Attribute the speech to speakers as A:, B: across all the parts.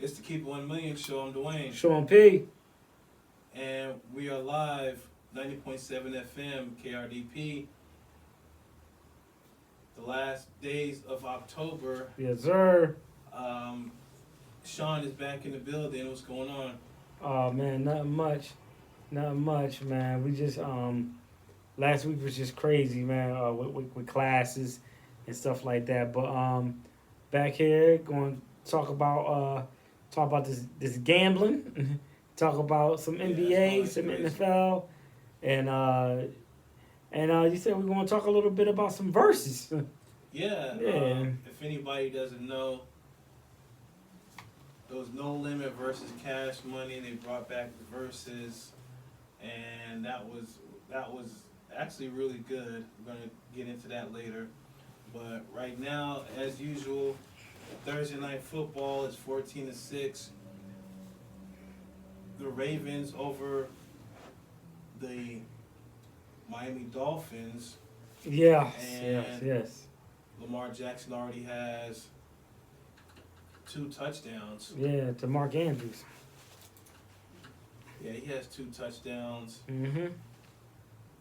A: It's the Keep It 1 Million show. I'm Dwayne.
B: Sean P.
A: And we are live, 90.7 FM, KRDP. The last days of October.
B: Yes, sir.
A: Sean is back in the building. What's going on?
B: Oh, man, nothing much. Nothing much, man. We just, last week was just crazy, man, with classes and stuff like that. But, back here, going to talk about this gambling, talk about some NBA, some NFL, and you said we want to talk a little bit about some verses.
A: Yeah.
B: Yeah.
A: If anybody doesn't know, there was No Limit versus Cash Money. They brought back the verses, and that was actually really good. We're gonna get into that later. But right now, as usual, Thursday night football is 14-6. The Ravens over the Miami Dolphins.
B: Yes,
A: And
B: yes.
A: Lamar Jackson already has 2 touchdowns.
B: Yeah, to Mark Andrews.
A: Yeah, he has 2 touchdowns.
B: Mm-hmm.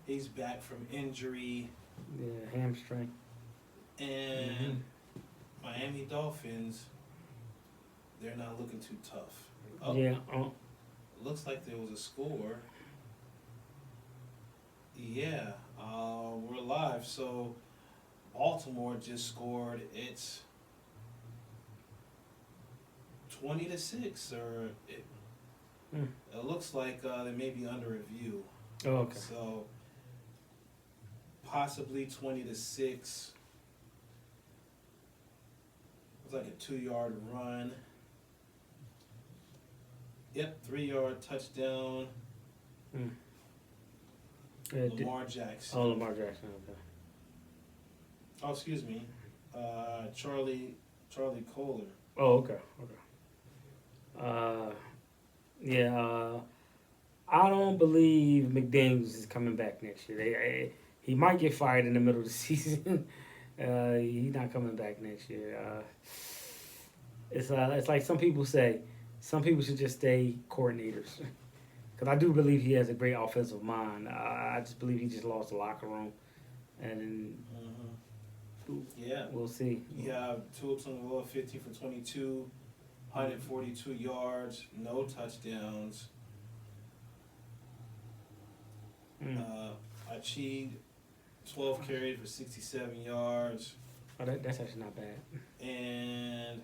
A: He's back from injury.
B: Yeah, hamstring.
A: And Miami Dolphins, they're not looking too tough. Oh,
B: Yeah.
A: looks like there was a score. Yeah, we're live. So Baltimore just scored. It's 20-6, or it looks like they may be under review.
B: Oh, okay.
A: So possibly 20-6. It's like a 2-yard run. Yep, 3-yard touchdown. Lamar Jackson.
B: Oh, Lamar Jackson. Okay.
A: Oh, excuse me. Charlie Kohler.
B: Oh, okay. Okay. Yeah. I don't believe McDaniels is coming back next year. He might get fired in the middle of the season. He's not coming back next year. It's like some people say. Some people should just stay coordinators. Because I do believe he has a great offensive mind. I just believe he just lost the locker room. And
A: yeah,
B: we'll see.
A: Yeah, Tua Tagovailoa 15 for 22, 142 yards, no touchdowns. Achieved 12 carries for 67 yards.
B: Oh, that's actually not bad.
A: And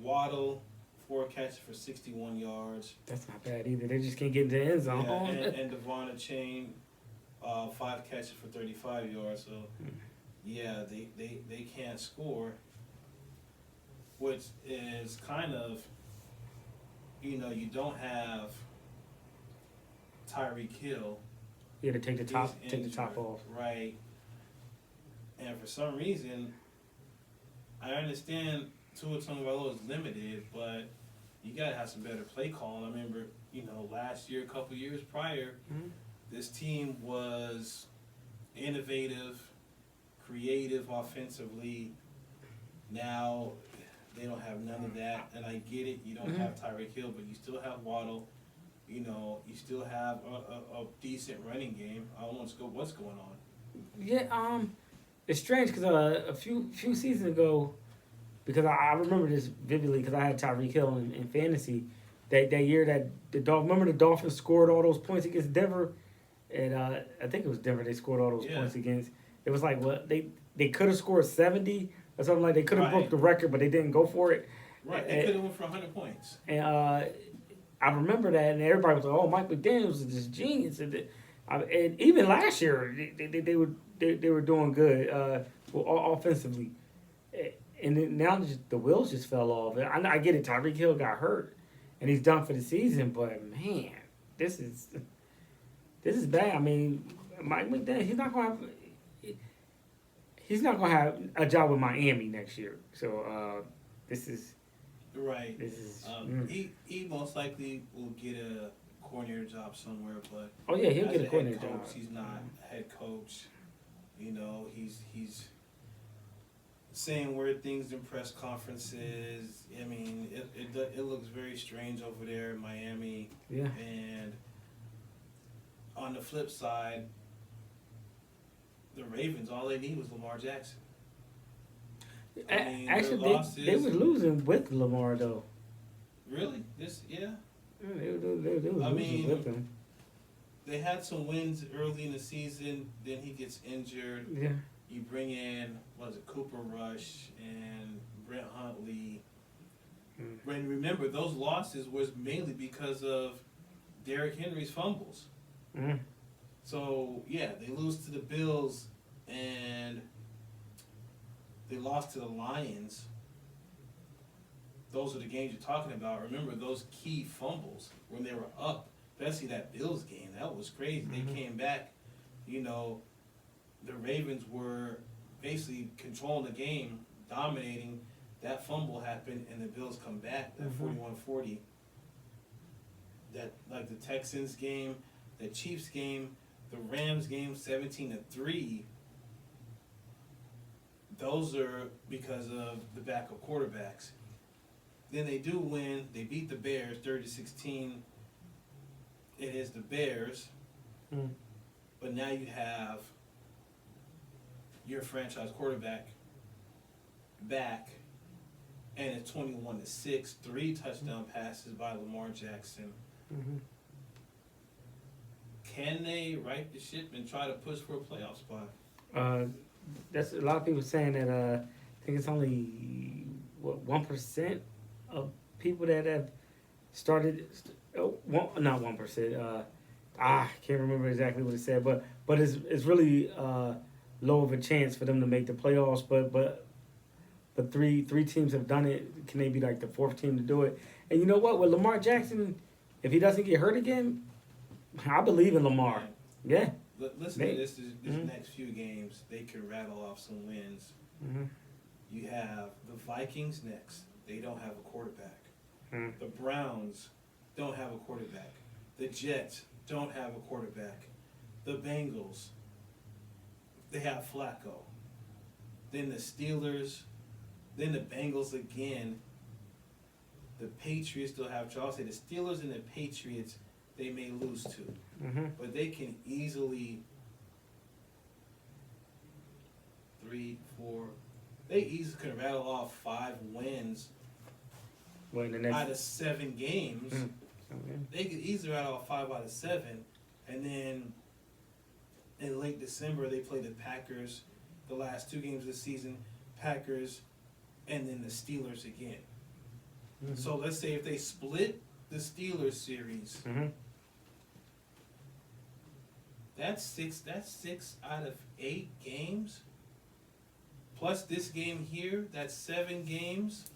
A: Waddle, 4 catches for 61 yards.
B: That's not bad either. They just can't get into the end zone.
A: Yeah, and Devon Chain, 5 catches for 35 yards. So, yeah, they can't score, which is kind of, you don't have Tyreek Hill.
B: Yeah, to take the top off.
A: Right. And for some reason, I understand Tua Tagovailoa is limited, but you gotta have some better play calling. I remember, last year, a couple years prior, this team was innovative, creative offensively. Now they don't have none of that, and I get it. You don't have Tyreek Hill, but you still have Waddle. You still have a decent running game. I don't know what's going on.
B: Yeah, it's strange because a few seasons ago, because I remember this vividly because I had Tyreek Hill in fantasy. That year that remember the Dolphins scored all those points against Denver, and I think it was Denver they scored all those points against. It was like they could have scored 70 or something, like they could have broke the record, but they didn't go for it.
A: Right, they could have went for 100 points.
B: And I remember that, and everybody was like, "Oh, Mike McDaniels is this genius." And even last year, they were doing good offensively. And then now the wheels just fell off. I get it. Tyreek Hill got hurt, and he's done for the season. But man, this is bad. I mean, Mike McDaniel, he's not gonna have a job with Miami next year. So this is
A: right.
B: This is
A: he most likely will get a coordinator job somewhere. But
B: he'll get a coordinator job.
A: He's not a head coach. He's saying weird things in press conferences. I mean, it looks very strange over there in Miami.
B: Yeah.
A: And on the flip side, the Ravens, all they need was Lamar Jackson. I mean,
B: Actually, they were losing with Lamar though.
A: Really? Yeah.
B: They were losing with him.
A: They had some wins early in the season. Then he gets injured.
B: Yeah.
A: You bring in, Cooper Rush and Brent Huntley. And remember, those losses was mainly because of Derrick Henry's fumbles. So, yeah, they lose to the Bills and they lost to the Lions. Those are the games you're talking about. Remember, those key fumbles when they were up, especially that Bills game, that was crazy. They came back, the Ravens were basically controlling the game, dominating. That fumble happened, and the Bills come back, that 41-40. That, like the Texans game, the Chiefs game, the Rams game, 17-3. Those are because of the backup quarterbacks. Then they do win. They beat the Bears 30-16. It is the Bears. But now you have your franchise quarterback back, and it's 21-6, 3 touchdown passes by Lamar Jackson. Can they right the ship and try to push for a playoff spot?
B: That's a lot of people saying that. I think it's only 1% of people that have started. Not 1%. I can't remember exactly what it said, but it's really low of a chance for them to make the playoffs. But three teams have done it. Can they be like the 4th team to do it? And you know what? With Lamar Jackson, if he doesn't get hurt again, I believe in Lamar. Yeah.
A: Listen to this next few games. They can rattle off some wins. You have the Vikings next. They don't have a quarterback. The Browns don't have a quarterback. The Jets don't have a quarterback. The Bengals, they have Flacco. Then the Steelers, then the Bengals again. The Patriots still have trouble. I'll say the Steelers and the Patriots, they may lose to. But they can easily 3, 4. They easily can rattle off 5 wins out of 7 games. They could easily rattle off 5 out of 7, and then in late December they play the Packers. The last 2 games of the season, Packers, and then the Steelers again. So let's say if they split the Steelers series. That's 6 out of 8 games. Plus this game here, that's 7 games.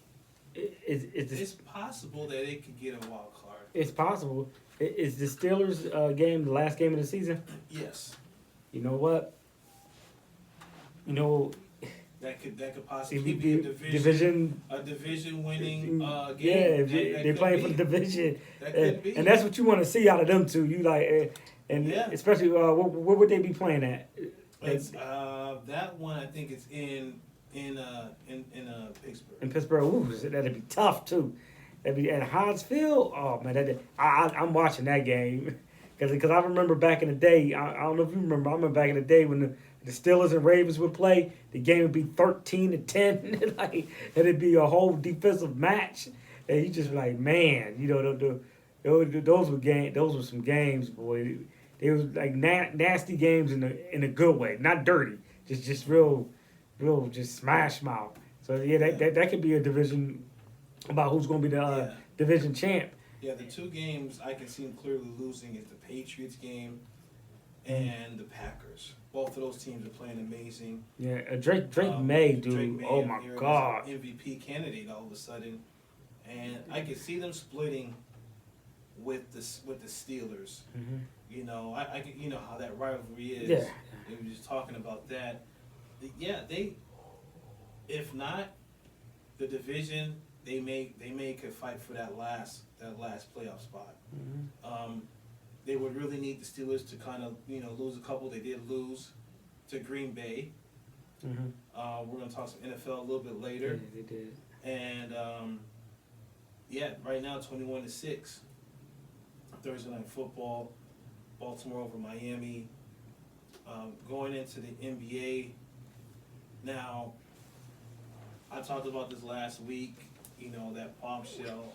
A: It's possible that it could get a wild card.
B: It's possible. Is the Steelers game the last game of the season?
A: Yes.
B: You know what?
A: That could possibly be a division winning game.
B: Yeah, if they're playing for the division.
A: That could be.
B: And that's what you want to see out of them too. You like, and especially where would they be playing at?
A: It's, that one I think it's in Pittsburgh.
B: In Pittsburgh, ooh, that'd be tough too. That'd be at Hodgesville. Oh man, I'm watching that game because I remember back in the day. I don't know if you remember. I remember back in the day when the Steelers and Ravens would play. The game would be 13-10. Like it'd be a whole defensive match, and you just like, man, those were some games, boy. They was like nasty games in a good way, not dirty, just real, just smash mouth. So yeah, that could be a division about who's going to be the division champ.
A: Yeah, the 2 games I can see them clearly losing is the Patriots game and the Packers. Both of those teams are playing amazing.
B: Yeah, Drake May, dude.
A: Drake May,
B: oh my God,
A: MVP candidate all of a sudden, and I could see them splitting with the Steelers. I could, how that rivalry is.
B: Yeah.
A: We were just talking about that. Yeah, if not the division, they may could fight for that last playoff spot. They would really need the Steelers to kind of lose a couple. They did lose to Green Bay, We're going to talk some NFL a little bit later.
B: Yeah, they did.
A: And right now 21-6. Thursday night football, Baltimore over Miami. Going into the NBA. Now, I talked about this last week. You know, that bombshell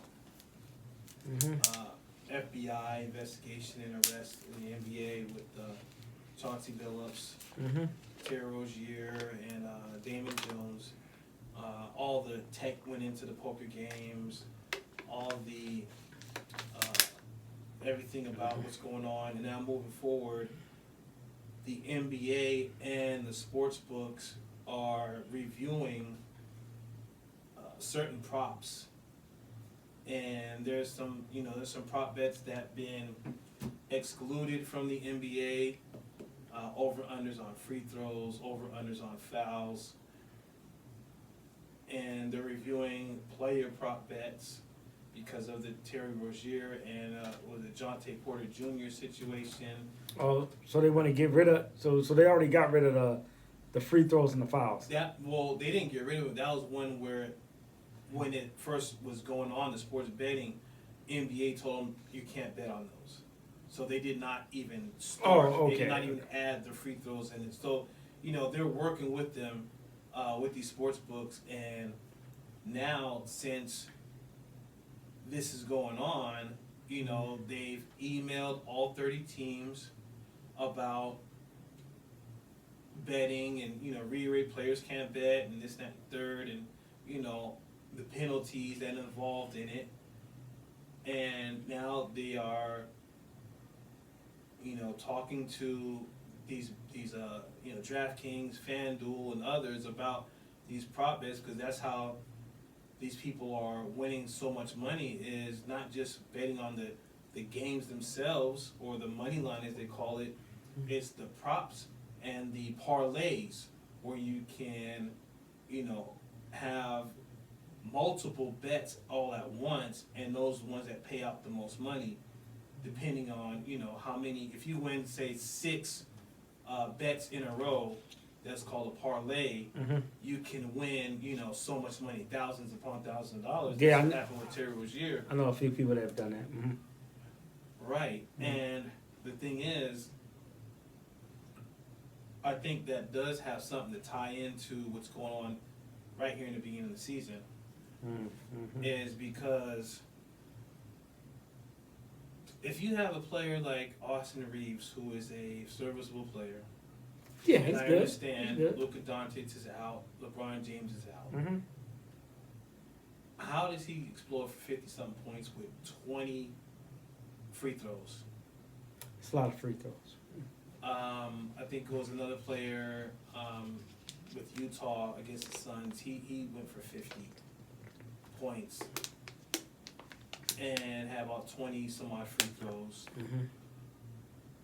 A: FBI investigation and arrest in the NBA with Chauncey Billups, Terry Rozier, and Damon Jones. All the tech went into the poker games, all the everything about what's going on. And now moving forward, the NBA and the sports books are reviewing certain props. And there's some prop bets that have been excluded from the NBA. Over-unders on free throws, over-unders on fouls. And they're reviewing player prop bets because of the Terry Rozier and the Jonte Porter Jr. situation.
B: Oh, so they want to get rid of so they already got rid of the free throws and the fouls.
A: They didn't get rid of it. That was one where when it first was going on, the sports betting, NBA told them you can't bet on those. So they did not even start.
B: Oh, okay.
A: They did not even add the free throws in it. So, they're working with them, with these sports books. And now, since this is going on, they've emailed all 30 teams about betting and, reiterate players can't bet and this, that, and third, and, the penalties that are involved in it. And now they are, talking to these DraftKings, FanDuel, and others about these prop bets, because that's how these people are winning so much money, is not just betting on the games themselves or the money line as they call it. It's the props and the parlays where you can, have multiple bets all at once, and those ones that pay out the most money, depending on, how many. If you win, say, 6 bets in a row, that's called a parlay, you can win, so much money, thousands upon thousands of dollars.
B: Yeah,
A: That's what happened with Terry Rozier.
B: I know a few people that have done that.
A: Right. And the thing is, I think that does have something to tie into what's going on right here in the beginning of the season. Is because if you have a player like Austin Reeves, who is a serviceable player,
B: Yeah,
A: and
B: he's
A: I
B: good.
A: understand
B: He's good.
A: Luka Doncic is out, LeBron James is out. How does he explode for 50-something points with 20 free throws?
B: It's a lot of free throws.
A: I think it was another player with Utah against the Suns. He went for 50 points and had about 20 some odd free throws.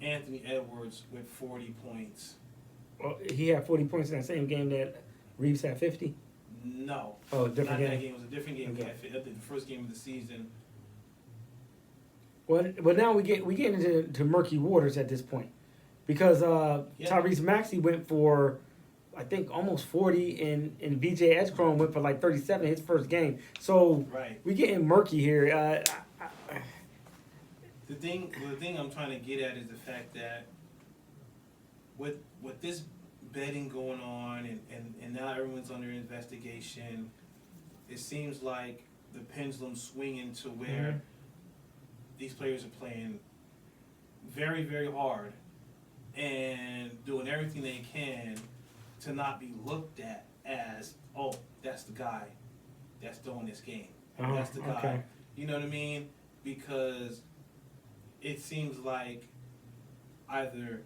A: Anthony Edwards with 40 points.
B: Well, he had 40 points in that same game that Reeves had 50.
A: No.
B: Oh, different
A: Not
B: game.
A: that game. It was a different game.
B: Okay.
A: I think the first game of the season.
B: Well, now we get into murky waters at this point, because Tyrese Maxey went for, I think, almost 40, and VJ Edgecombe went for like 37 his first game. So
A: Right.
B: we getting murky here.
A: The thing I'm trying to get at is the fact that with this betting going on and now everyone's under investigation, it seems like the pendulum's swinging to where these players are playing very, very hard and doing everything they can to not be looked at as, oh, that's the guy that's doing this game. That's the guy.
B: Okay.
A: You know what I mean? Because it seems like either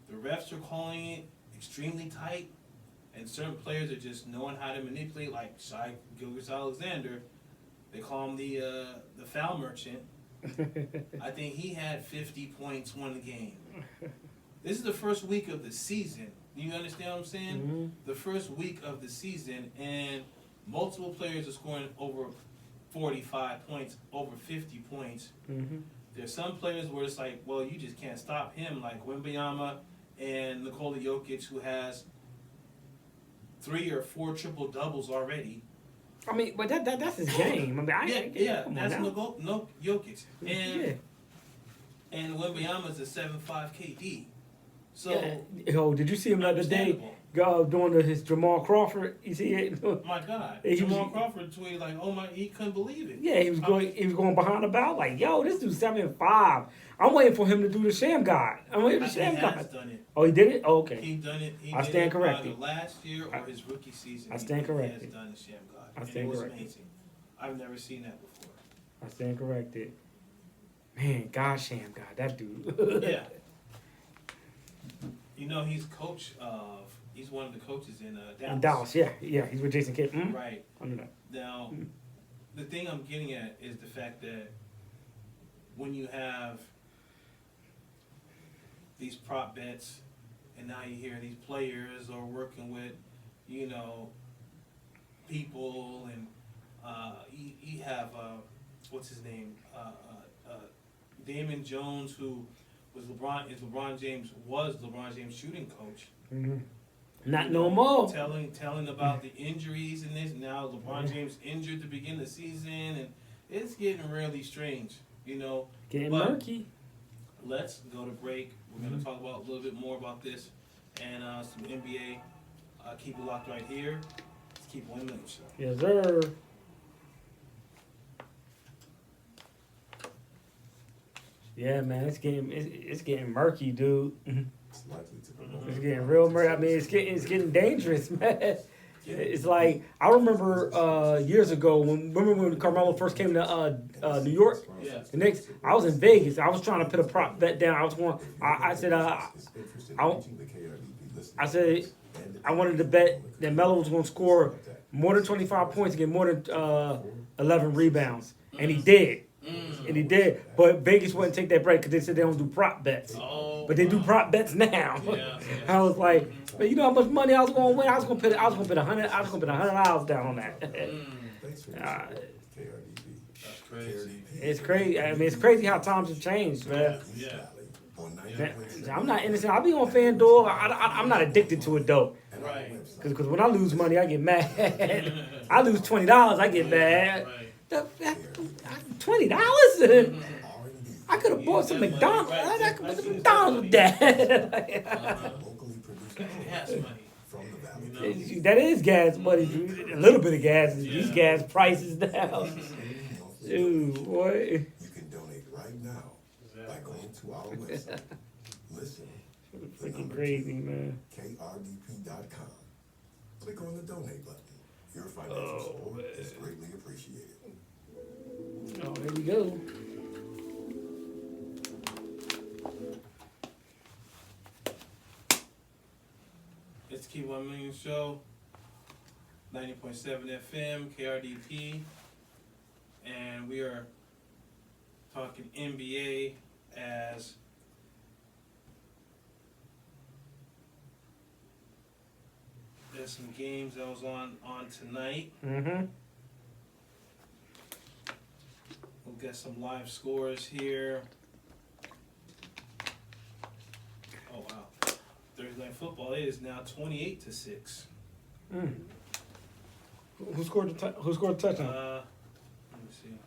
A: the refs are calling it extremely tight and certain players are just knowing how to manipulate, like Shai Gilgeous-Alexander. They call him the foul merchant. I think he had 50 points, won the game. This is the first week of the season. You understand what I'm saying? The first week of the season, and multiple players are scoring over 45 points, over 50 points. There's some players where it's like, well, you just can't stop him, like Wembanyama and Nikola Jokic, who has 3 or 4 triple doubles already.
B: I mean, but that's his game. I mean, come on
A: that's
B: now.
A: no Jokic.
B: Yeah.
A: And Wembanyama's a 7'5" KD. So
B: Yeah. Yo, did you see him the other day doing his Jamal Crawford? You see it?
A: My God,
B: Jamal
A: Crawford tweeted like, "Oh my," he couldn't believe it.
B: Yeah, he was going behind the bow like, yo, this dude's 7'5". I'm waiting for him to do the sham god. I'm waiting for the sham god.
A: He has done it.
B: Oh, he did it? Oh, okay.
A: He done it.
B: I stand corrected.
A: Either last year or his rookie season.
B: I stand corrected.
A: He has done the sham god.
B: I stand
A: it was
B: corrected.
A: amazing. I've never seen that before.
B: I stand corrected. Man, God sham god, that dude.
A: Yeah. You know, he's one of the coaches in Dallas.
B: In Dallas, yeah, he's with Jason Kidd. Mm-hmm.
A: Right.
B: I know that.
A: Now, the thing I'm getting at is the fact that when you have these prop bets, and now you hear these players are working with, you know, people, and you have what's his name, Damon Jones, who was LeBron James shooting coach.
B: Mm-hmm. Not no more.
A: Telling about the injuries and this. Now LeBron James injured to begin the season, and it's getting really strange, you know.
B: Getting murky.
A: Let's go to break. We're going to talk about a little bit more about this and some NBA. Keep it locked right here. Let's keep 1 million show.
B: Yes, sir. Yeah, man, it's getting murky, dude. It's getting real murky. I mean, it's getting dangerous, man. It's like I remember years ago when Carmelo first came to New York.
A: Yeah.
B: The Knicks. I was in Vegas. I was trying to put a prop bet down. I said I wanted to bet that Melo was going to score more than 25 points and get more than 11 rebounds, and he did. And he did, but Vegas wouldn't take that break because they said they don't do prop bets. But they do prop bets now.
A: Yeah.
B: I was like, but you know how much money I was going to win? I was going to put $100 down on that.
A: That's crazy.
B: It's crazy. I mean, it's crazy how times have changed, man.
A: Yeah.
B: I'm not innocent. I'll be on FanDuel. I'm not addicted to it though.
A: Right.
B: Because when I lose money, I get mad. I lose $20, I get mad.
A: Right.
B: $20? I could have bought some McDonald's. I could have bought some McDonald's with that.
A: Gas money.
B: That is gas money. A little bit of gas. These gas prices now. Dude, boy.
C: You can donate right now by going to our website. Listen.
B: Freaking crazy, man.
C: KRDP.com. Click on the donate button. Your financial support is greatly appreciated.
B: Oh, here we go.
A: It's Keep 1 Million Show, 90.7 FM, KRDP, and we are talking NBA as there's some games that was on tonight.
B: Mm-hmm.
A: We'll get some live scores here. Oh wow. Thursday Night Football is now 28-6.
B: Mm. Who scored the touchdown?
A: Let me see.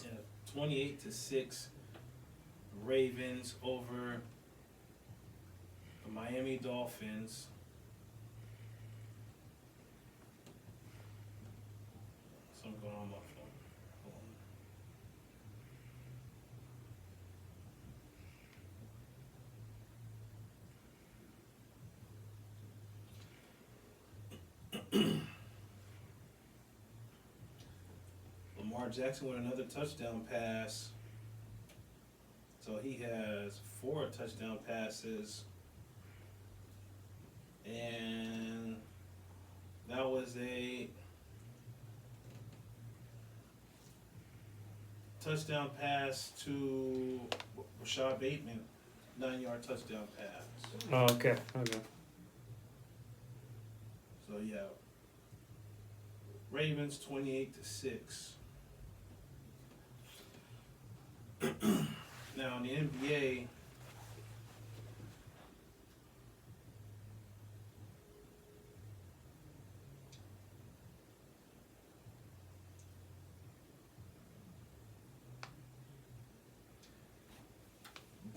A: Yeah, 28-6. Ravens over the Miami Dolphins. Something going on my phone. Hold on. Lamar Jackson with another touchdown pass. So he has 4 touchdown passes. And that was a touchdown pass to Rashad Bateman, 9-yard touchdown pass.
B: Oh, okay.
A: So yeah, Ravens 28-6. Now in the NBA,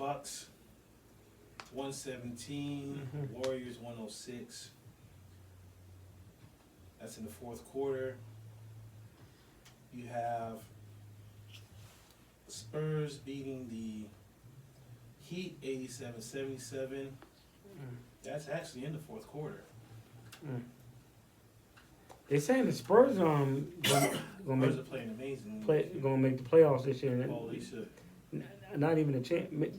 A: Bucks 117, Warriors 106. That's in the fourth quarter. You have Spurs beating the Heat 87-77. That's actually in the fourth quarter.
B: They saying the Spurs gonna
A: Spurs are playing amazing.
B: gonna make the playoffs this year.
A: Oh, they should.
B: Not even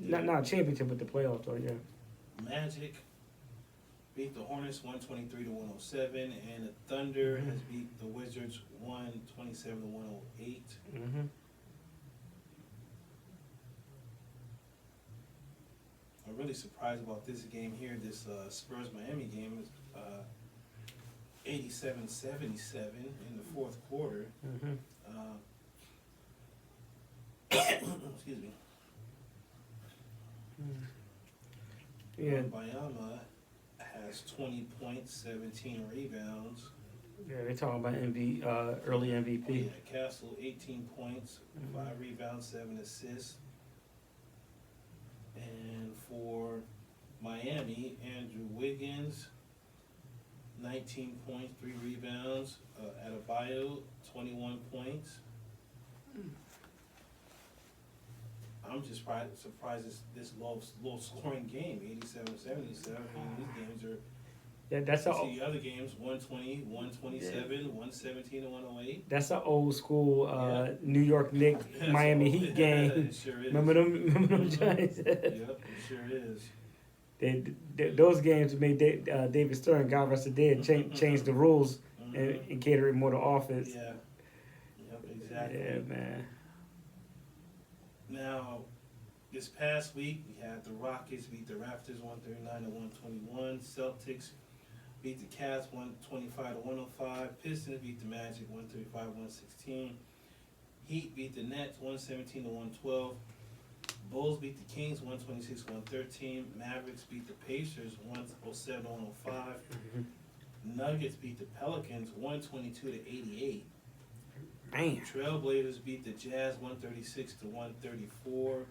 B: not a championship, but the playoffs though. Yeah.
A: Magic beat the Hornets 123-107, and the Thunder has beat the Wizards 127-108. I'm really surprised about this game here. This Spurs Miami game is 87-77 in the fourth quarter. Excuse me.
B: Yeah.
A: Bayama has 20 points, 17 rebounds.
B: Yeah, they're talking about early MVP.
A: Oh, yeah, Castle 18 points, 5 rebounds, 7 assists. And for Miami, Andrew Wiggins, 19 points, 3 rebounds. Adebayo, 21 points. I'm just surprised this low scoring game, 87-77. I mean, these games are.
B: Yeah, that's
A: see the other games, 120, 127, 117, and 108.
B: That's an old school New York Knicks Miami Heat game.
A: It sure is.
B: Remember them Giants?
A: Yep, it sure is.
B: Those games made David Stern, God rest his dead, changed the rules and cater it more to offense.
A: Yeah. Yep, exactly.
B: Yeah, man.
A: Now, this past week, we had the Rockets beat the Raptors 139-121. Celtics beat the Cavs 125-105. Pistons beat the Magic 135-116. Heat beat the Nets 117-112. Bulls beat the Kings 126-113. Mavericks beat the Pacers 107-105. Nuggets beat the Pelicans 122-88.
B: Man.
A: Trailblazers beat the Jazz 136-134.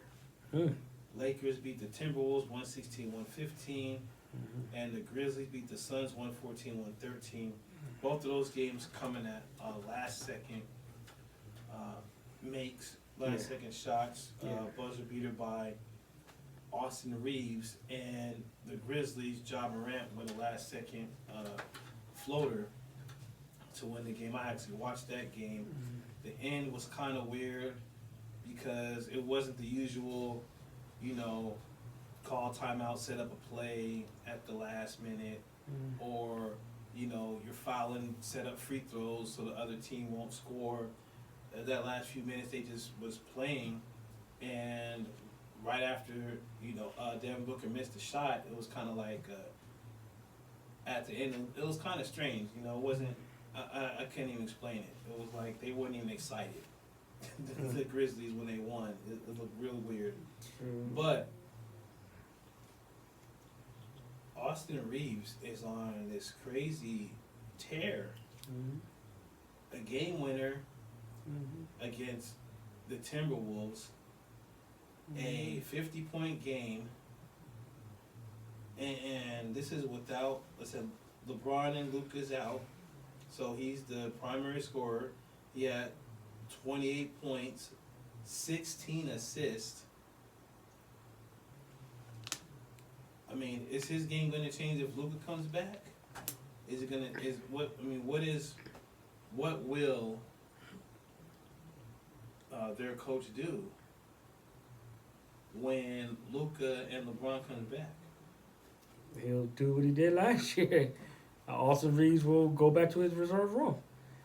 A: Lakers beat the Timberwolves 116-115. And the Grizzlies beat the Suns 114-113. Both of those games coming at last second second shots. Buzzer beater by Austin Reeves, and the Grizzlies, Ja Morant with a last second floater to win the game. I actually watched that game. The end was kind of weird because it wasn't the usual, call timeout, set up a play at the last minute, or, you're fouling, set up free throws so the other team won't score. That last few minutes, they just was playing, and right after, Devin Booker missed a shot, it was kind of like, at the end, it was kind of strange, it wasn't, I can't even explain it. It was like they weren't even excited. The Grizzlies, when they won, it looked really weird. But Austin Reeves is on this crazy tear. A game winner against the Timberwolves, a 50-point game, and this is without, LeBron and Luka's out, so he's the primary scorer. He had 28 points, 16 assists. I mean, is his game going to change if Luka comes back? What will their coach do when Luka and LeBron comes back?
B: He'll do what he did last year. Austin Reeves will go back to his reserve role.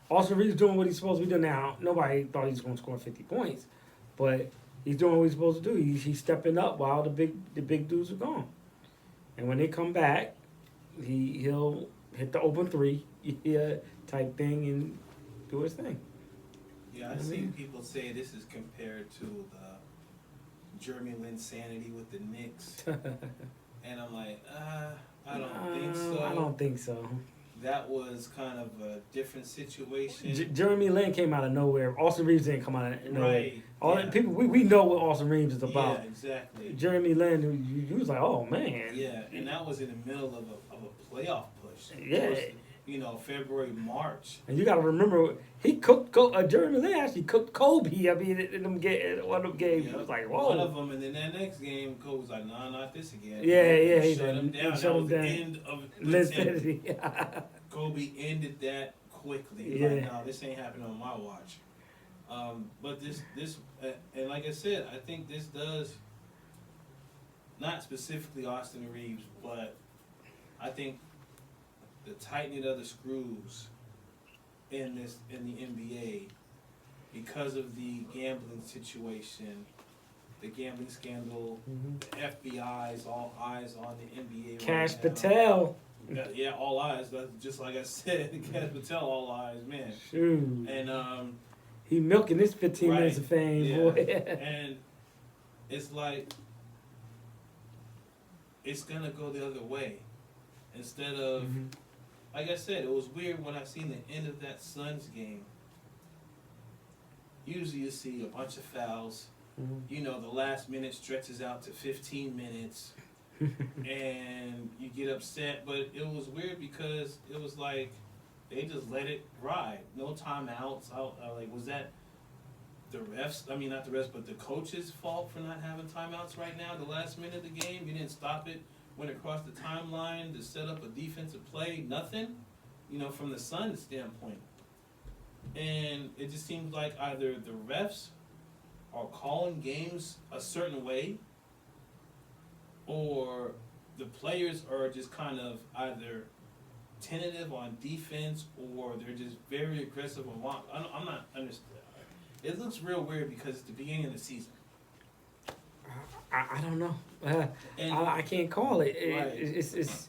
B: Austin Reeves doing what he's supposed to be doing now. Nobody thought he was going to score 50 points, but he's doing what he's supposed to do. He's stepping up while the big dudes are gone. And when they come back, he'll hit the open three type thing and do his thing.
A: Yeah, I've seen people say this is compared to the Jeremy Lin sanity with the Knicks. And I'm like, I don't think so.
B: I don't think so.
A: that was kind of a different situation.
B: Jeremy Lin came out of nowhere. Austin Reeves didn't come out of nowhere.
A: Right.
B: All
A: yeah.
B: people, we know what Austin Reeves is about.
A: Yeah, exactly.
B: Jeremy Lin, you was like, oh man.
A: Yeah, and that was in the middle of a playoff push.
B: Yeah.
A: Towards, February, March.
B: And you got to remember, he cooked. Jeremy Lin actually cooked Kobe. I mean, in one of them games,
A: Yeah,
B: it was like, whoa.
A: One of them, and then that next game, Kobe was like, "Nah, not this again."
B: Yeah,
A: He
B: he
A: shut him down. That was the end of
B: Listen,
A: Kobe ended that quickly.
B: Yeah.
A: Like, no, this ain't happening on my watch. But this, and like I said, I think this does not specifically Austin Reeves, but I think the tightening of the screws in the NBA because of the gambling situation, the gambling scandal, the FBI's all eyes on the NBA.
B: Cash
A: right now.
B: Patel.
A: Yeah, all eyes. That's just like I said, Cash Patel, all eyes, man.
B: Shoot.
A: And
B: He milking this 15
A: right,
B: minutes of fame,
A: yeah.
B: boy.
A: And it's like it's gonna go the other way instead of. Like I said, it was weird when I seen the end of that Suns game. Usually you see a bunch of fouls. The last minute stretches out to 15 minutes. And you get upset. But it was weird because it was like they just let it ride. No timeouts. Was that the refs? I mean, not the refs, but the coach's fault for not having timeouts right now? The last minute of the game, you didn't stop it. Went across the timeline to set up a defensive play, nothing, from the Suns' standpoint. And it just seems like either the refs are calling games a certain way, or the players are just kind of either tentative on defense, or they're just very aggressive on. I'm not understanding. It looks real weird because it's the beginning of the season.
B: I don't know.
A: And
B: I can't call it.
A: Right.
B: It's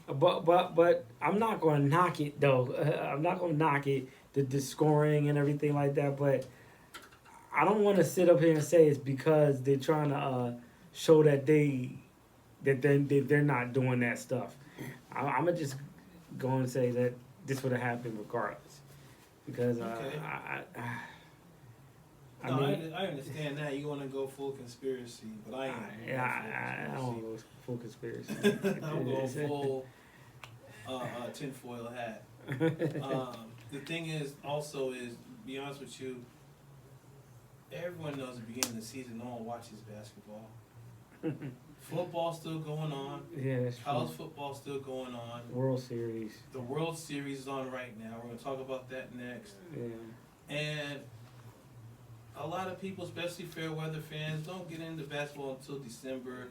B: but I'm not going to knock it though. I'm not going to knock it, the scoring and everything like that. But I don't want to sit up here and say it's because they're trying to show that they're not doing that stuff. I'm gonna just go and say that this would have happened regardless, because
A: Okay.
B: I mean,
A: I understand that you want to go full conspiracy, but I ain't.
B: I don't want to go full conspiracy.
A: I'm going full tinfoil hat. The thing is, also, is to be honest with you, everyone knows at the beginning of the season, no one watches basketball. Football's still going on.
B: Yeah, that's true.
A: College football's still going on.
B: World Series.
A: The World Series is on right now. We're going to talk about that next.
B: Yeah.
A: And a lot of people, especially fair weather fans, don't get into basketball until December.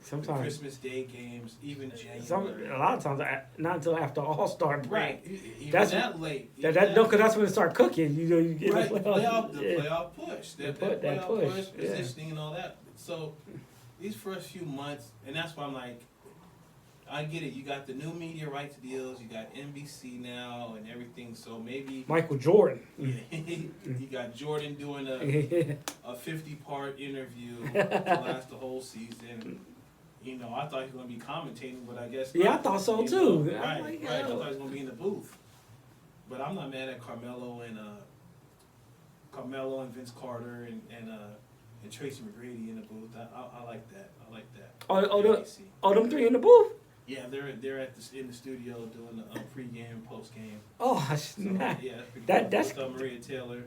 B: Sometimes.
A: The Christmas Day games, even January.
B: A lot of times, not until after All-Star break.
A: Right. Even
B: That's
A: that late.
B: No, because that's when it start cooking. You get
A: right.
B: the
A: Playoff push. That playoff push,
B: yeah.
A: positioning and all that. So these first few months, and that's why I'm like, I get it. You got the new media rights deals. You got NBC now and everything. So maybe
B: Michael Jordan.
A: you got Jordan doing a 50-part interview to last the whole season. I thought he was going to be commentating, but I guess
B: Yeah,
A: not,
B: I thought so too.
A: Right,
B: Like,
A: right. I thought he was going to be in the booth. But I'm not mad at Carmelo and Vince Carter and Tracy McGrady in the booth. I like that. I like that.
B: Them three in the booth.
A: Yeah, they're in the studio doing the pregame and postgame.
B: Oh,
A: So,
B: snap.
A: yeah,
B: That's
A: with, Maria Taylor.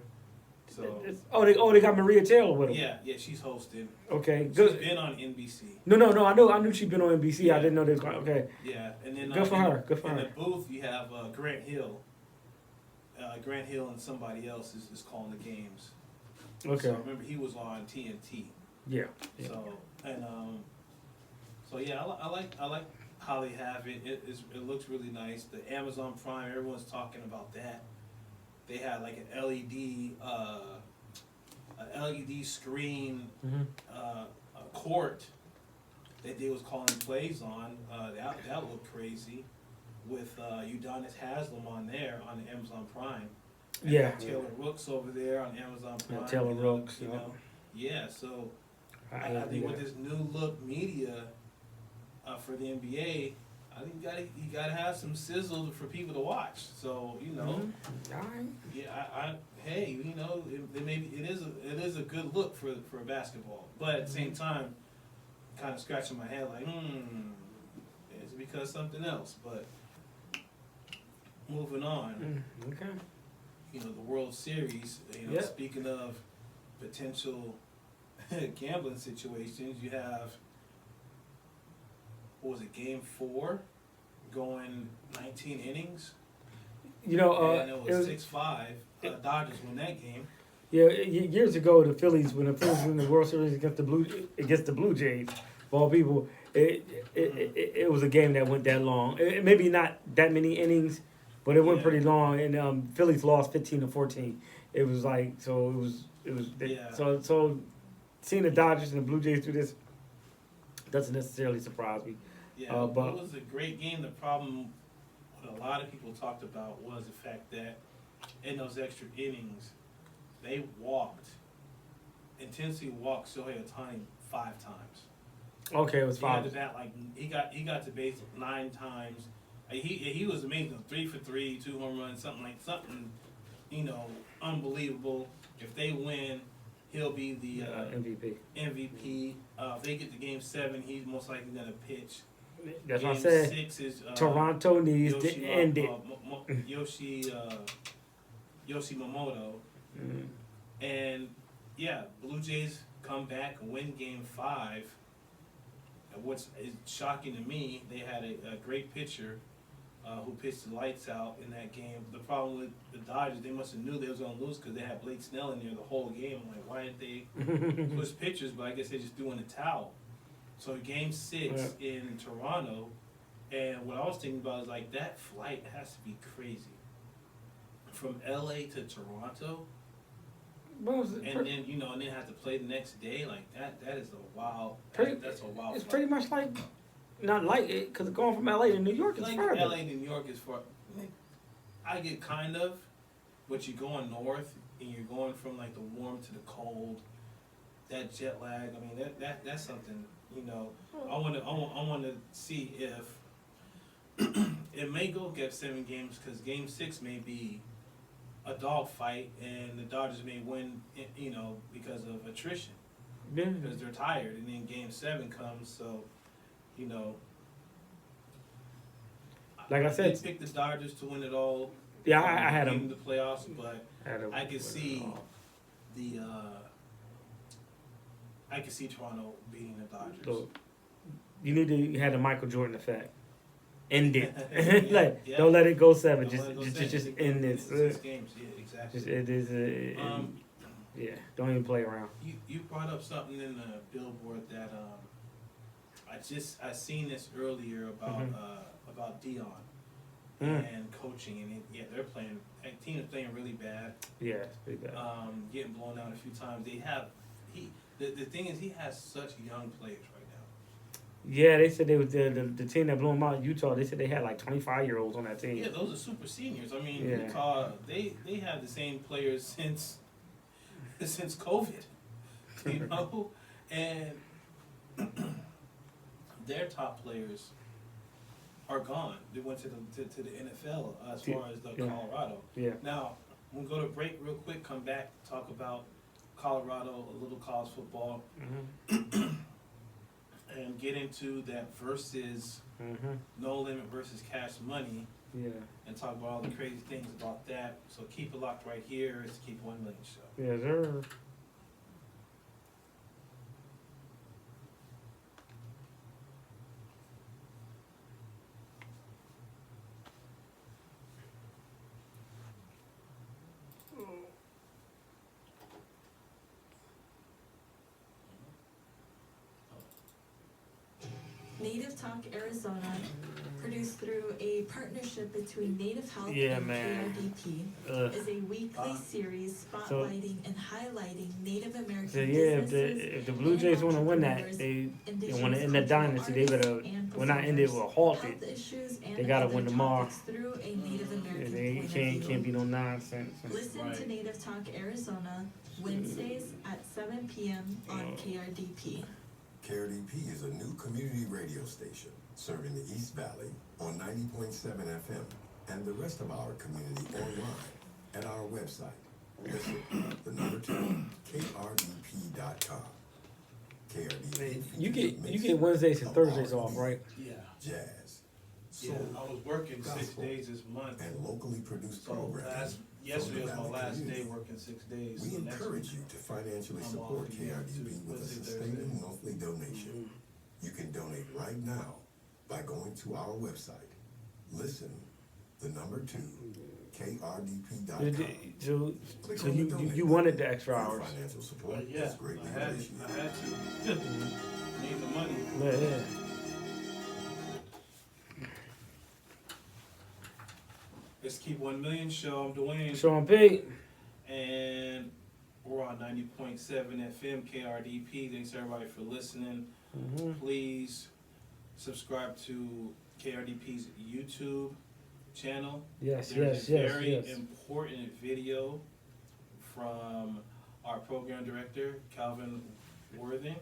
A: So
B: they got Maria Taylor with them.
A: yeah, she's hosting.
B: Okay,
A: She's
B: good.
A: been on NBC.
B: No, I knew she'd been on NBC.
A: Yeah.
B: I didn't know they was going. Okay,
A: Yeah, and then
B: good for her. Good for
A: in
B: her.
A: the booth you have Grant Hill. Grant Hill and somebody else is calling the games.
B: Okay.
A: So remember he was on TNT.
B: Yeah.
A: So and I like how they have it. It looks really nice. The Amazon Prime, everyone's talking about that. They had like an LED screen court that they was calling plays on. That looked crazy with Udonis Haslam on there on the Amazon Prime. And
B: Yeah.
A: Taylor Rooks over there on Amazon Prime.
B: Yeah, Taylor Rooks,
A: You
B: yeah.
A: know. Yeah, so I
B: Yeah.
A: think with this new look media for the NBA, I think you gotta have some sizzle for people to watch. So you know,
B: All right.
A: yeah, hey, you know, it is a good look for basketball, but at the same time, kind of scratching my head like, it's because something else. But moving on,
B: Okay.
A: you know, the World Series. You know,
B: Yep.
A: speaking of potential gambling situations, you have, what was it, Game 4, going 19 innings,
B: You know,
A: and it was 6-5. Dodgers win that game.
B: Yeah, years ago, the Phillies, when the Phillies won the World Series against the Blue Jays, of all people, it was a game that went that long. Maybe not that many innings, but it went
A: Yeah.
B: pretty long. And Phillies lost 15-14. It was like
A: Yeah.
B: so seeing the Dodgers and the Blue Jays do this doesn't necessarily surprise me.
A: Yeah,
B: but-
A: it was a great game. The problem, what a lot of people talked about, was the fact that in those extra innings, they intensely walked Shohei Ohtani 5 times.
B: Okay, it was
A: He had
B: five.
A: to bat like he got to base 9 times. He was amazing. 3 for 3, 2 home runs, something, you know, unbelievable. If they win, he'll be the
B: MVP.
A: MVP. If they get to Game 7, he's most likely gonna pitch.
B: That's
A: Game
B: what I said.
A: 6 is
B: Toronto needs to
A: Yoshi,
B: end it.
A: Yoshi Momoto.
B: Mm.
A: And yeah, Blue Jays come back and win Game 5. And what's is shocking to me, they had a great pitcher who pitched the lights out in that game. The problem with the Dodgers, they must have knew they was going to lose because they had Blake Snell in there the whole game. I'm like, why didn't they switch pitchers? But I guess they just threw in the towel. So Game 6 in Toronto, and what I was thinking about is like that flight has to be crazy. From LA to Toronto, and then you know, and then have to play the next day like that. That is a wild. That's a wild.
B: It's
A: flight.
B: pretty much like, not like it, because going from LA to New York is
A: Like
B: further.
A: LA to New York is far. I get kind of, but you're going north and you're going from like the warm to the cold. That jet lag. I mean, that's something. You know, I want to see if it may go get 7 games because Game 6 may be a dogfight and the Dodgers may win. You know, because of attrition.
B: Yeah.
A: Because they're tired, and then Game 7 comes, so, you know.
B: Like I said-
A: did pick the Dodgers to win it all.
B: Yeah, I had
A: in
B: them.
A: the playoffs, but I could see I could see Toronto beating the Dodgers.
B: So, you need to have the Michael Jordan effect. End it.
A: Yeah,
B: Like,
A: yeah.
B: don't let it go 7.
A: Don't let it go
B: Just
A: seven.
B: end this.
A: 6 games, yeah, exactly.
B: Just it is. Yeah, don't even play around.
A: You brought up something in the billboard that I seen this earlier about DION and coaching, and they're playing. That team is playing really bad.
B: Yeah, it's pretty bad.
A: Getting blown out a few times. The thing is, he has such young players right now.
B: Yeah, they said they was the team that blew them out in Utah. They said they had like 25-year-olds on that team.
A: Yeah, those are super seniors. I mean,
B: Yeah.
A: Utah, they have the same players since COVID, you know, and their top players are gone. They went to the NFL as far as the Colorado.
B: Yeah.
A: Now we'll go to break real quick. Come back, talk about Colorado, a little college football, and get into that versus No Limit versus Cash Money.
B: Yeah.
A: And talk about all the crazy things about that. So keep it locked right here. It's Keep 1 Million Show.
B: Yeah, sir.
D: Native Talk Arizona, produced through a partnership between Native Health
B: Yeah,
D: and
B: man.
D: KRDP, is a weekly series spotlighting and highlighting Native American
B: So yeah,
D: businesses.
B: if the Blue Jays want to win that, they want to end the dynasty. They better, well, not end it, well, halt it.
D: health issues and
B: They gotta
D: other
B: win tomorrow.
D: topics through a Native American
B: They
D: point of
B: can't
D: view.
B: be no nonsense.
D: Listen to
A: Right.
D: Native Talk Arizona Wednesdays at 7 p.m. on KRDP.
C: KRDP is a new community radio radio station serving the East Valley on 90.7 FM and the rest of our community online at our website. Listen, the number 2, KRDP.com. KRDP.
B: You get Wednesdays and Thursdays off, right?
A: Yeah.
C: Jazz,
A: Yeah,
C: soul,
A: I was working 6
C: gospel,
A: days this month.
C: and locally produced
A: So
C: programs.
A: yesterday was my
C: from the
A: last
C: Valley
A: day
C: community.
A: working 6 days.
C: We
A: so next
C: encourage
A: week
C: you to financially
A: I'm
C: support
A: off again
C: KRDP
A: to
C: with a
A: Wednesday,
C: sustaining
A: Thursday.
C: monthly donation. You can donate right now by going to our website. Listen, the number 2, KRDP.com.
B: So,
C: Click
B: so
C: on the
B: you
C: donate
B: wanted the
C: button.
B: extra
C: Your
B: hours.
C: financial support
A: But yeah,
C: is greatly
A: I had
C: appreciated.
A: to. Need the money.
B: Yeah.
A: Let's keep 1 million show. I'm Dwayne.
B: Sean P.
A: And we're on 90.7 FM KRDP. Thanks everybody for listening. Please subscribe to KRDP's YouTube channel.
B: Yes,
A: There's
B: yes,
A: a
B: yes,
A: very
B: yes.
A: important video from our program director, Calvin Worthing,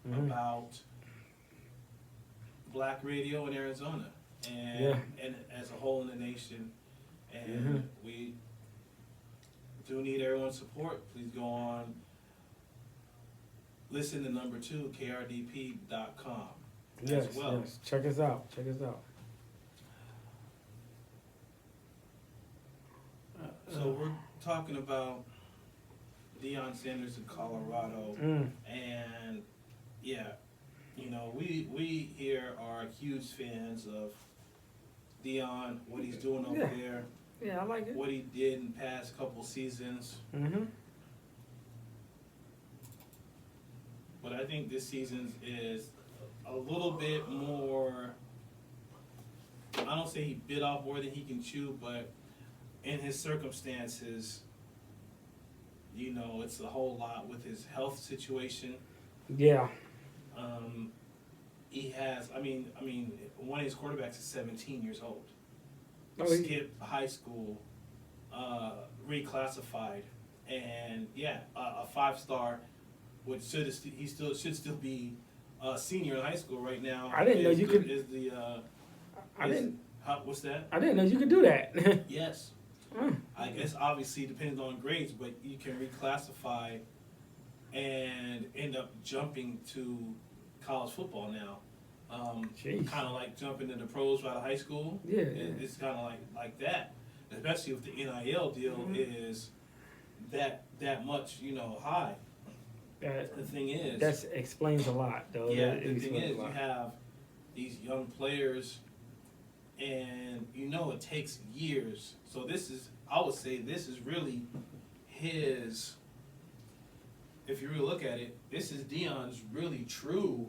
A: about black radio in Arizona and as a whole in the nation. And we do need everyone's support. Please go on, listen to number 2, KRDP.com
B: Yes,
A: as well.
B: yes. Check us out. Check us out.
A: So we're talking about Deion Sanders in Colorado, and yeah, you know, we here are huge fans of Deion, what he's doing over there,
B: Yeah, I like it.
A: what he did in the past couple seasons. But I think this season is a little bit more, I don't say he bit off more than he can chew, but in his circumstances, you know, it's a whole lot with his health situation.
B: Yeah.
A: He has, I mean, one of his quarterbacks is 17 years old. Skipped high school, reclassified, and yeah, a 5-star, which should still be a senior in high school right now.
B: I didn't know you could.
A: Is the what's that?
B: I didn't know you could do that.
A: Yes. I guess obviously depends on grades, but you can reclassify and end up jumping to college football now. Kind of like jumping to the pros out of high school.
B: Yeah.
A: It's kind of like that, especially if the NIL deal is that much, you know, high. The thing is,
B: that explains a lot, though.
A: yeah. The thing is, you have these young players, and you know it takes years. So I would say this is really his. If you really look at it, this is Deion's really true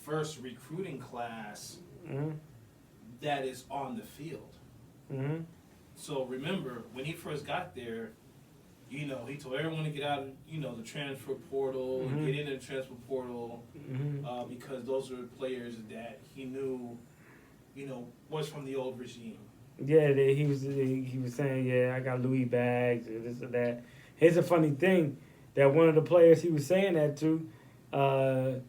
A: first recruiting class that is on the field. So remember, when he first got there, you know, he told everyone to get out of, you know, the transfer portal, get into the transfer portal, because those are players that he knew, you know, was from the old regime.
B: Yeah, he was saying, yeah, I got Louis bags and this and that. Here's a funny thing, that one of the players he was saying that to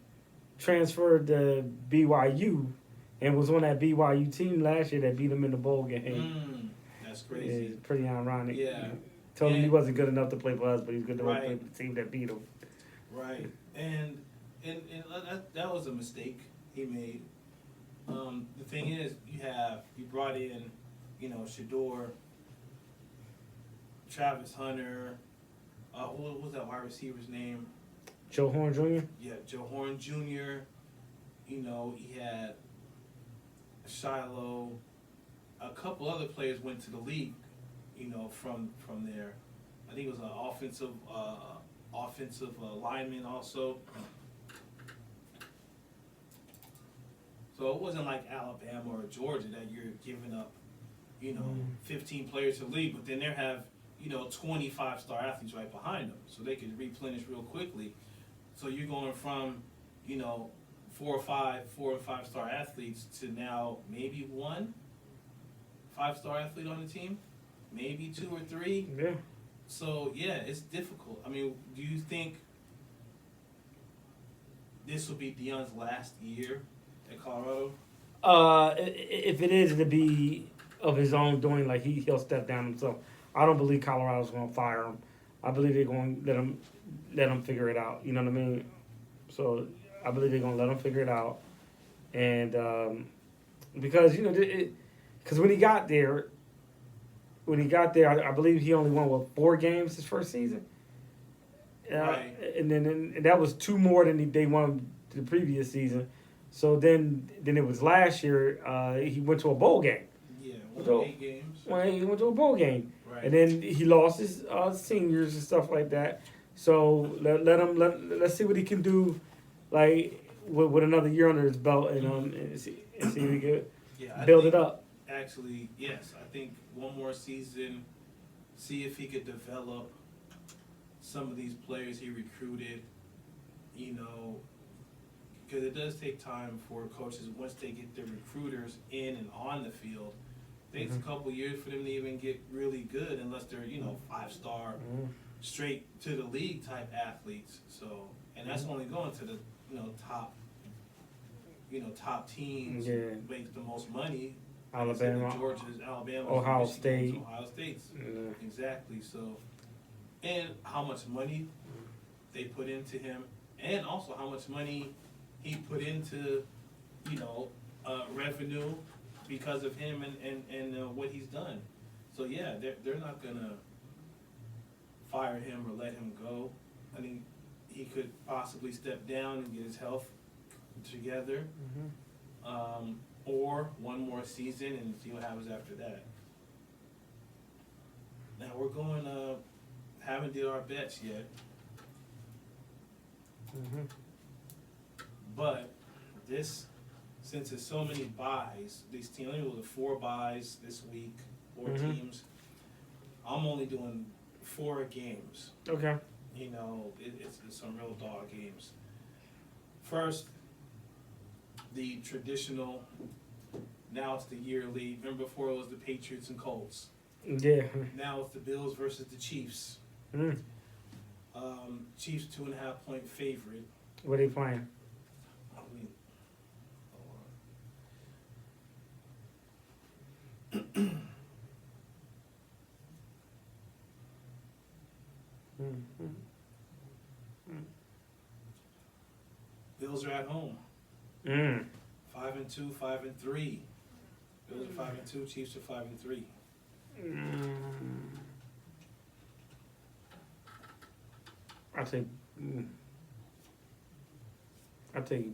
B: transferred to BYU and was on that BYU team last year that beat him in the bowl game.
A: That's crazy.
B: Yeah, it's pretty ironic.
A: Yeah.
B: Told him he wasn't good enough to play for us, but he's good enough to play
A: Right.
B: for the team that beat him.
A: Right, and that was a mistake he made. The thing is, you brought in, you know, Shador, Travis Hunter, what was that wide receiver's name?
B: Joe Horn Jr.?
A: Yeah, Joe Horn Jr. You know, he had Shiloh. A couple other players went to the league, you know, from there. I think it was an offensive lineman also. So it wasn't like Alabama or Georgia that you're giving up, you know, 15 players to the league, but then they have, you know, 25-star athletes right behind them, so they can replenish real quickly. So you're going from, you know, 4 or 5-star athletes to now maybe 1 5-star athlete on the team, maybe 2 or 3.
B: Yeah.
A: So yeah, it's difficult. I mean, do you think this will be Deion's last year at Colorado?
B: If it is to be of his own doing, like he'll step down himself. I don't believe Colorado's going to fire him. I believe they're going to let him figure it out. You know what I mean? So I believe they're going to let him figure it out, and because because when he got there, I believe he only won 4 games his first season.
A: Right.
B: And that was 2 more than they won the previous season. So then it was last year. He went to a bowl game.
A: Yeah,
B: So,
A: 8 games.
B: When he went to a bowl game,
A: Right.
B: and then he lost his seniors and stuff like that. So let's see what he can do, like with another year under his belt, and see if he can
A: Yeah,
B: build it up.
A: Actually, yes. I think one more season, see if he could develop some of these players he recruited, because it does take time for coaches, once they get their recruiters in and on the field, it takes a couple years for them to even get really good, unless they're, 5-star, straight to the league type athletes. So, and that's only going to the, top, top teams,
B: Yeah.
A: make the most money.
B: Alabama,
A: Georgia's, Alabama,
B: Ohio State.
A: Ohio State's.
B: Yeah.
A: Exactly. So, and how much money they put into him, and also how much money he put into, revenue because of him and what he's done. So yeah, they're not gonna fire him or let him go. I think he could possibly step down and get his health together. Or one more season and see what happens after that. Now we're going, haven't did our bets yet, but since there's so many buys, these teams, only was 4 buys this week, 4 teams, I'm only doing 4 games.
B: Okay.
A: It's some real dog games. First, the traditional, now it's the yearly. Remember before it was the Patriots and Colts.
B: Yeah.
A: Now it's the Bills versus the Chiefs. Chiefs 2.5-point favorite.
B: What are they playing?
A: I mean, Bills are at home. 5-2, 5-3. Bills are 5-2. Chiefs are 5-3.
B: I take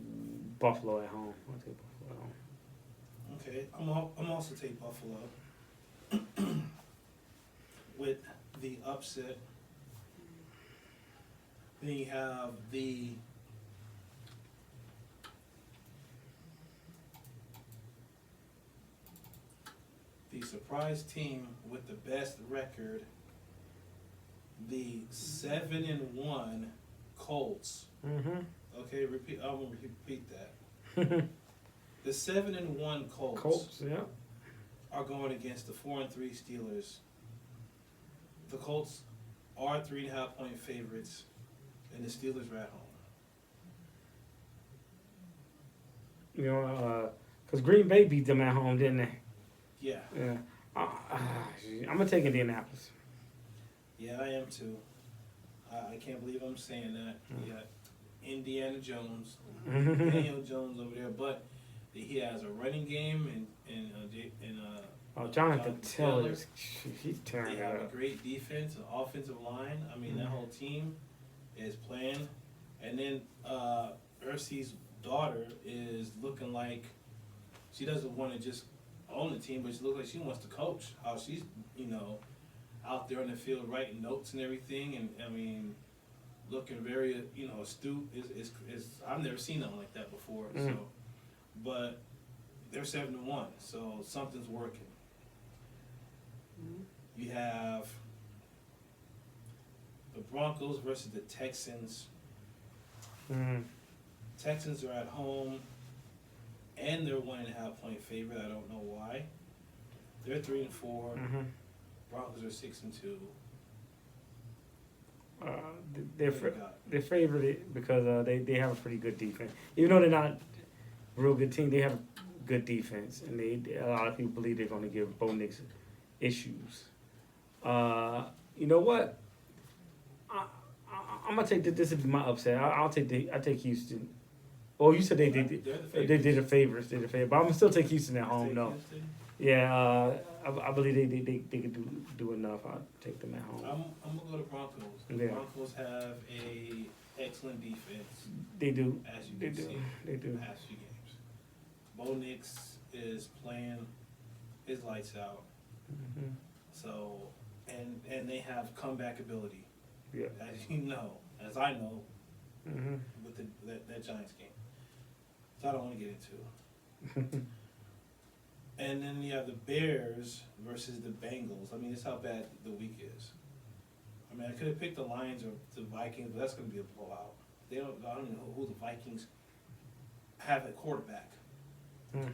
B: Buffalo at home. I take Buffalo at home.
A: Okay, I'm also take Buffalo with the upset. Then you have the surprise team with the best record, the 7-1 Colts. Okay, I will repeat that. The 7-1
B: Colts, yeah.
A: are going against the 4-3 Steelers. The Colts are 3.5-point favorites, and the Steelers are at home.
B: Because Green Bay beat them at home, didn't they?
A: Yeah.
B: Yeah. I'm gonna take Indianapolis.
A: Yeah, I am too. I can't believe I'm saying that. Yeah, Indiana Jones, Daniel Jones over there, but he has a running game and
B: Jonathan Taylor, he's
A: They
B: tearing it
A: have a
B: up.
A: great defense, an offensive line. I mean, that whole team is playing. And then Ursi's daughter is looking like she doesn't want to just own the team, but she looks like she wants to coach. How she's, out there on the field writing notes and everything. And, I mean, looking very, astute. Is I've never seen nothing like that before. So, but they're 7-1, so something's working. You have the Broncos versus the Texans. Texans are at home, and they're 1.5-point favorite. I don't know why. They're 3-4. Broncos are 6-2.
B: They're
A: What you got?
B: they're favored because they have a pretty good defense. Even though they're not a real good team, they have a good defense, and a lot of people believe they're going to give Bo Nix issues. You know what? I'm gonna take this would be my upset. I take Houston. Oh, you said they did the favorites. They're the favorite, but I'm gonna still take Houston at home. No, yeah, I believe they could do enough. I'll take them at home.
A: I'm gonna go to Broncos. The
B: Yeah.
A: Broncos have a excellent defense,
B: They do.
A: as you
B: They
A: can
B: do.
A: see
B: They
A: the
B: do.
A: past few games. Bo Nix is playing his lights out.
B: Hmm.
A: So and they have comeback ability,
B: Yeah.
A: as you know, as I know,
B: Hmm.
A: with that Giants game. So I don't want to get into. And then you have the Bears versus the Bengals. I mean, that's how bad the week is. I mean, I could have picked the Lions or the Vikings, but that's going to be a blowout. I don't know who the Vikings have at quarterback.
B: Mm.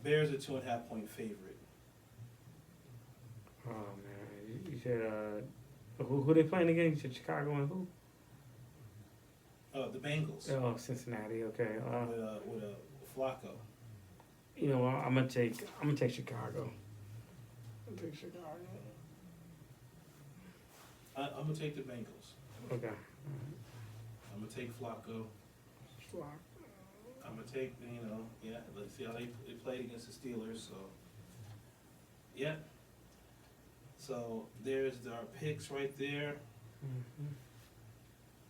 A: Bears are 2.5-point favorite.
B: Oh man, you said who they playing again? You said Chicago and who?
A: The Bengals
B: Oh, Cincinnati. Okay.
A: with a Flacco.
B: You know what? I'm gonna take Chicago. I'm gonna take Chicago.
A: I'm gonna take the Bengals.
B: Okay.
A: I'm gonna take Flacco. I'm gonna take let's see how they played against the Steelers. So yeah. So there's our picks right there.
B: Mm-hmm.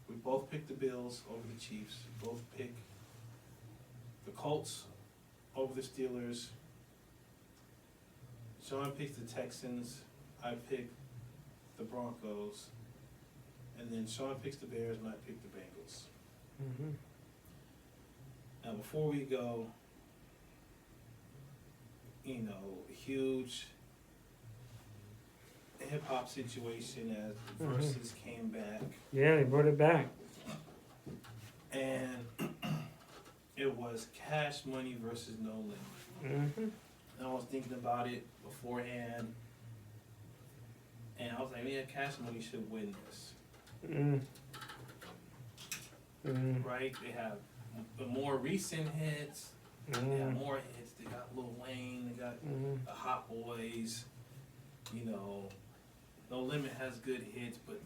A: We both picked the Bills over the Chiefs. We both picked the Colts over the Steelers. Sean picks the Texans. I picked the Broncos. And then Sean picks the Bears and I picked the Bengals.
B: Mm-hmm.
A: Now before we go, huge hip hop situation as the VERZUZ came back.
B: Yeah, they brought it back.
A: And it was Cash Money versus No Limit.
B: Mm-hmm.
A: And I was thinking about it beforehand. And I was like, yeah, Cash Money should win this.
B: Mm-hmm. Mm-hmm.
A: Right? They have the more recent hits. They have more hits. They got Lil Wayne. They got the Hot Boys. No Limit has good hits, but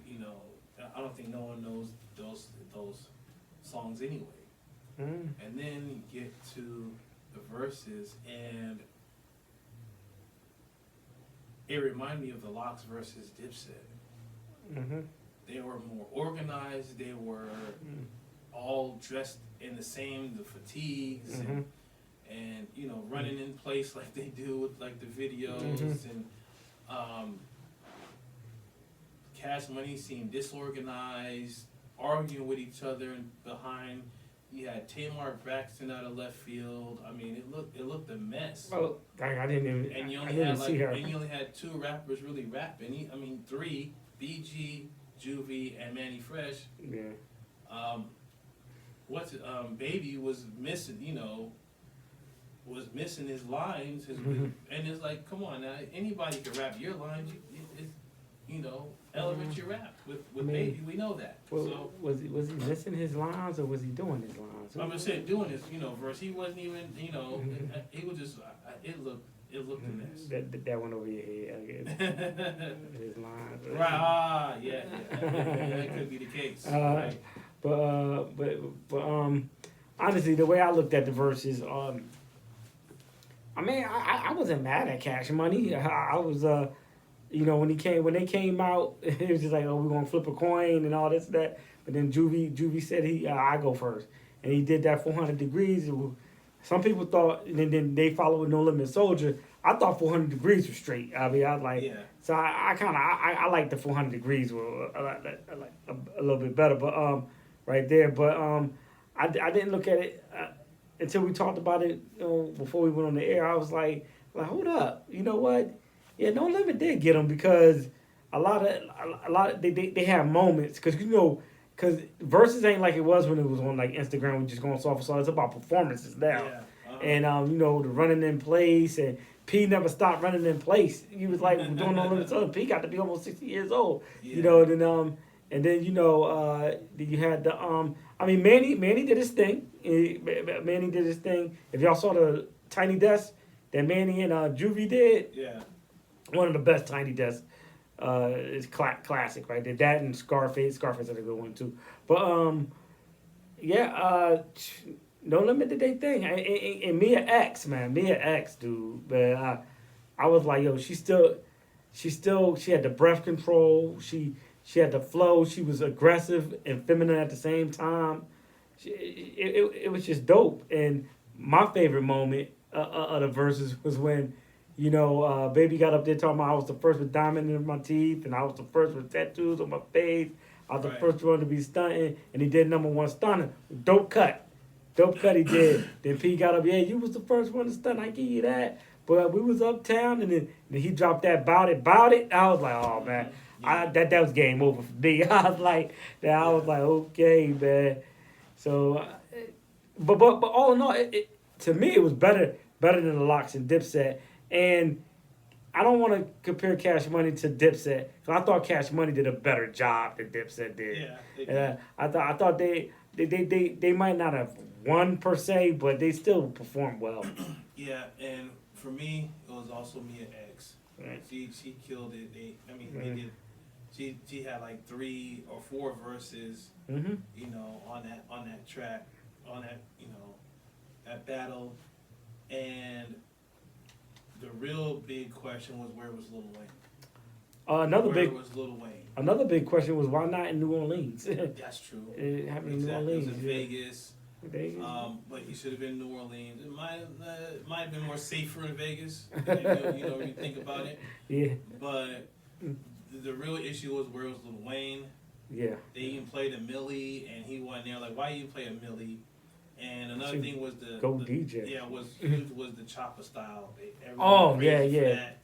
A: I don't think no one knows those songs anyway.
B: Mm-hmm.
A: And then you get to the verses, and it reminded me of the Lox versus Dipset.
B: Mm-hmm.
A: They were more organized. They were all dressed in the fatigues,
B: Mm-hmm.
A: and running in place like they do with like the videos, and Cash Money seemed disorganized, arguing with each other and behind. You had Tamar Braxton out of left field. I mean, it looked a mess.
B: Oh, I didn't even.
A: And you
B: I
A: only
B: didn't
A: had
B: see her.
A: and you only had two rappers really rapping. Three: BG, Juvie, and Manny Fresh.
B: Yeah.
A: Baby was missing. Was missing his lines. And it's like, come on now, anybody can rap your lines. Elevate your rap with Baby. We know that.
B: Well,
A: So
B: was he missing his lines or was he doing his lines?
A: I'm just saying, doing this, verse. He wasn't even, he was just. It looked a mess.
B: That went over your head. I guess. His lines.
A: Right. Yeah. That could be the case. Right.
B: But honestly, the way I looked at the verses, I wasn't mad at Cash Money. I was, when they came out, it was just like, oh, we're gonna flip a coin and all this that. But then Juvie said I go first, and he did that 400 degrees. Some people thought, and then they followed with No Limit Soldier. I thought 400 degrees was straight. I mean, I was like,
A: Yeah.
B: so I like the 400 degrees. I like a little bit better, but right there. But I didn't look at it until we talked about it. Before we went on the air, I was like, hold up. You know what? Yeah, No Limit did get them because a lot of they have moments because because Versus ain't like it was when it was on like Instagram. We just going soft. So it's about performances now.
A: Yeah.
B: And the running in place and P never stopped running in place. He was like doing all of this. P got to be almost 60 years old.
A: Yeah.
B: You know, and then you had the I mean, Manny did his thing. Manny did his thing. If y'all saw the Tiny Desk that Manny and Juvie did,
A: Yeah.
B: one of the best Tiny Desks. It's classic right there. That and Scarface. Scarface is a good one too. But yeah, No Limit did they thing. And Mia X, man, Mia X, dude. But I was like, yo, she had the breath control. She had the flow. She was aggressive and feminine at the same time. It was just dope. And my favorite moment of the verses was when, Baby got up there talking about I was the first with diamond in my teeth, and I was the first with tattoos on my face. I was the first one to be stunting, and he did #1 stunning. Dope cut he did. Then P got up, yeah, you was the first one to stunt. I give you that. But we was uptown, and then he dropped that bout it. I was like, oh man. That was game over for me. I was like, okay, man. So, but all in all, to me it was better than the Locks and Dipset. And I don't want to compare Cash Money to Dipset, because I thought Cash Money did a better job than Dipset did.
A: Yeah.
B: I thought they might not have won per se, but they still performed well.
A: Yeah, and for me, it was also Mia X.
B: Right.
A: She killed it. They did. She had like 3 or 4 verses,
B: Mm-hmm.
A: on that track, on that that battle, and the real big question was, where was Lil Wayne? Where was Lil Wayne?
B: Another big question was, why not in New Orleans?
A: That's true.
B: It happened in New
A: Exactly. It was
B: Orleans.
A: in Vegas.
B: Vegas.
A: But he should have been in New Orleans. It might have been more safer in Vegas. When you think about it.
B: Yeah.
A: But the real issue was, where was Lil Wayne?
B: Yeah.
A: They even played a Millie, and he wasn't there. Like, why you play a Millie? And another thing was the
B: DJ.
A: Yeah, was the chopper style.
B: Oh,
A: Everyone praised
B: yeah.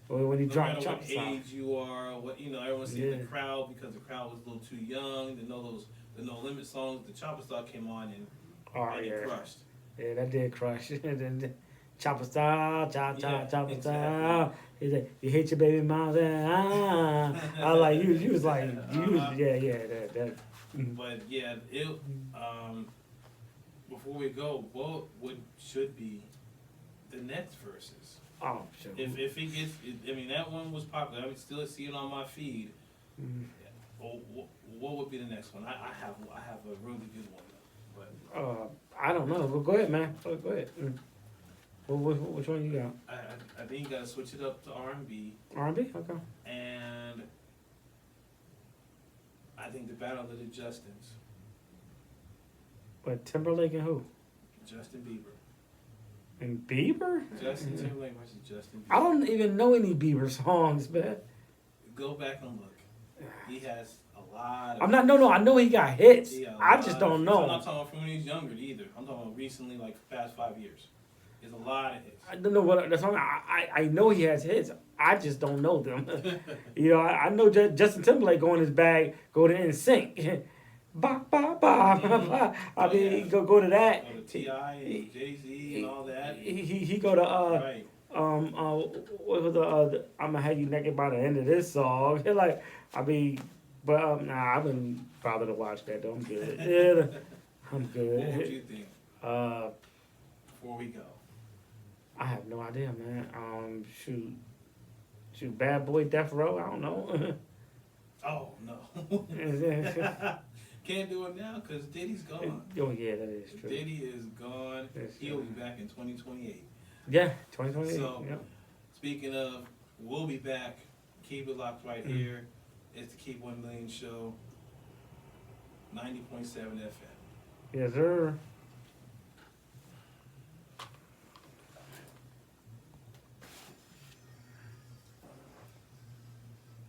A: for that.
B: When he
A: No
B: dropped
A: matter
B: chopper
A: what
B: style.
A: age you are, everyone seeing
B: Yeah.
A: the crowd, because the crowd was a little too young to know the No Limit songs. The chopper style came on and it crushed.
B: Yeah, that did crush. Chopper style, chopper style. He said, you hit your baby mama. I was like, you was like, that.
A: But yeah, before we go, what should be the next verses?
B: Oh, sure.
A: If it gets, that one was popular. I still see it on my feed.
B: Mm.
A: What would be the next one? I have a really good one, but
B: I don't know. Well, go ahead, man. Go ahead. Which one you got?
A: I think you gotta switch it up to R&B,
B: R&B? Okay.
A: and I think the Battle of the Justins,
B: But Timberlake and who?
A: Justin Bieber.
B: And Bieber?
A: Justin Timberlake versus Justin Bieber.
B: I don't even know any Bieber songs, man.
A: Go back and look. He has a lot of...
B: I know he got hits.
A: Yeah,
B: I just don't know.
A: I'm not talking about from when he was younger either. I'm talking about recently, like the past 5 years. There's a lot of hits.
B: I don't know what the song. I know he has hits. I just don't know them. I know Justin Timberlake go in his bag, go to NSYNC. Ba ba ba ba ba. I mean, go to that.
A: Go to T.I. and Jay-Z and all that.
B: He go to
A: Right.
B: what was the I'm gonna have you naked by the end of this song. Like, I mean, but I wouldn't bother to watch that though. I'm good. Yeah, I'm good.
A: What would you think before we go?
B: I have no idea, man. Shoot, Bad Boy Death Row. I don't know.
A: Oh, no. Can't do it now because Diddy's gone.
B: Oh yeah, that is true.
A: Diddy is gone.
B: That's
A: He'll
B: true.
A: be back in 2028.
B: Yeah, 2028.
A: So,
B: yeah.
A: speaking of, we'll be back. Keep it locked right here. It's the Keep 1 Million show. 90.7 FM.
B: Yes, sir.